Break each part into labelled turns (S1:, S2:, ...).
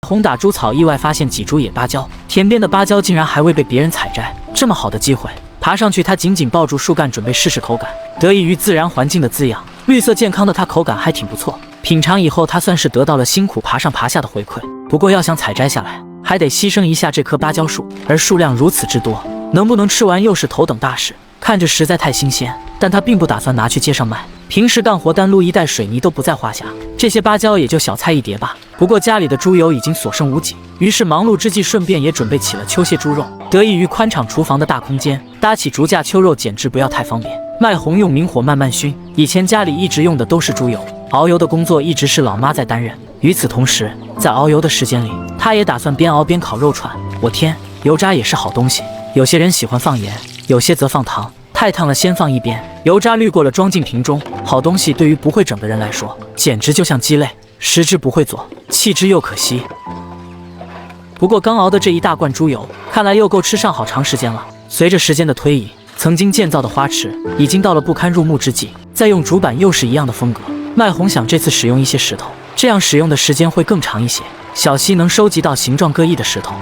S1: 红打猪草意外发现几株野芭蕉，田边的芭蕉竟然还未被别人采摘，这么好的机会，爬上去他紧紧抱住树干准备试试口感。得益于自然环境的滋养，绿色健康的它口感还挺不错。品尝以后，他算是得到了辛苦爬上爬下的回馈。不过要想采摘下来，还得牺牲一下这棵芭蕉树，而数量如此之多，能不能吃完又是头等大事。看着实在太新鲜，但他并不打算拿去街上卖。平时干活单撸一袋水泥都不在话下，这些芭蕉也就小菜一碟吧。不过家里的猪油已经所剩无几，于是忙碌之际顺便也准备起了秋蟹猪肉。得益于宽敞厨房的大空间，搭起竹架秋肉简直不要太方便。麦红用明火慢慢熏，以前家里一直用的都是猪油，熬油的工作一直是老妈在担任。与此同时，在熬油的时间里，他也打算边熬边烤肉串。我天，油渣也是好东西，有些人喜欢放盐，有些则放糖。太烫了，先放一边，油渣滤过了，装进瓶中。好东西对于不会整的人来说，简直就像鸡肋，食之不会做，弃之又可惜。不过刚熬的这一大罐猪油，看来又够吃上好长时间了。随着时间的推移，曾经建造的花池已经到了不堪入目之际，再用竹板又是一样的风格。麦红想这次使用一些石头，这样使用的时间会更长一些。小溪能收集到形状各异的石头。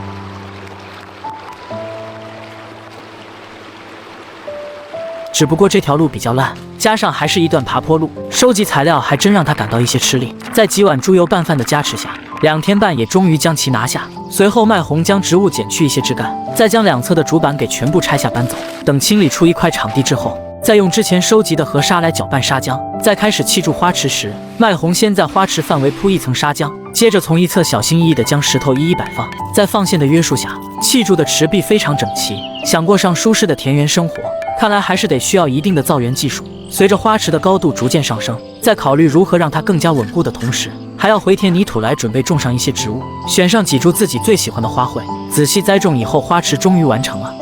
S1: 只不过这条路比较烂，加上还是一段爬坡路，收集材料还真让他感到一些吃力。在几碗猪油拌饭的加持下，2天半也终于将其拿下。随后麦红将植物剪去一些枝干，再将两侧的竹板给全部拆下搬走。等清理出一块场地之后，再用之前收集的河沙来搅拌砂浆。在开始砌筑花池时，麦红先在花池范围铺一层砂浆，接着从一侧小心翼翼地将石头一一摆放。在放线的约束下，砌筑的池壁非常整齐。想过上舒适的田园生活，看来还是得需要一定的造园技术。随着花池的高度逐渐上升，在考虑如何让它更加稳固的同时，还要回填泥土来准备种上一些植物，选上几株自己最喜欢的花卉，仔细栽种以后，花池终于完成了。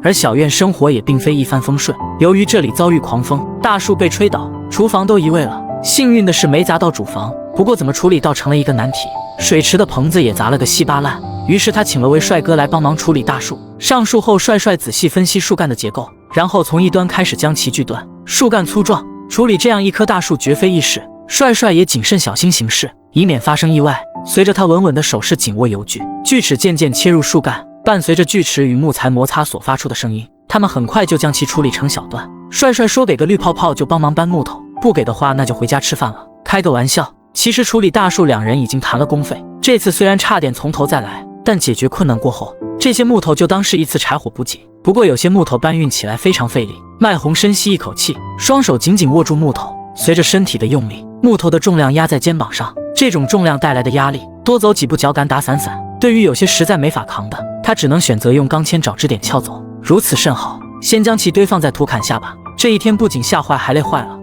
S1: 而小院生活也并非一帆风顺，由于这里遭遇狂风，大树被吹倒，厨房都移位了。幸运的是没砸到主房，不过怎么处理倒成了一个难题。水池的棚子也砸了个稀巴烂，于是他请了位帅哥来帮忙处理大树。上树后，帅帅仔细分析树干的结构，然后从一端开始将其锯断。树干粗壮，处理这样一棵大树绝非易事，帅帅也谨慎小心行事，以免发生意外。随着他稳稳的手势紧握油锯，锯齿渐渐切入树干，伴随着锯齿与木材摩擦所发出的声音，他们很快就将其处理成小段。帅帅说给个绿泡泡就帮忙搬木头，不给的话那就回家吃饭了。开个玩笑，其实处理大树两人已经谈了工费，这次虽然差点从头再来，但解决困难过后，这些木头就当是一次柴火补给。不过有些木头搬运起来非常费力。麦红深吸一口气，双手紧紧握住木头，随着身体的用力，木头的重量压在肩膀上，这种重量带来的压力，多走几步脚感打散散。对于有些实在没法扛的，他只能选择用钢钎找支点撬走，如此甚好。先将其堆放在土坎下吧。这一天不仅吓坏还累坏了。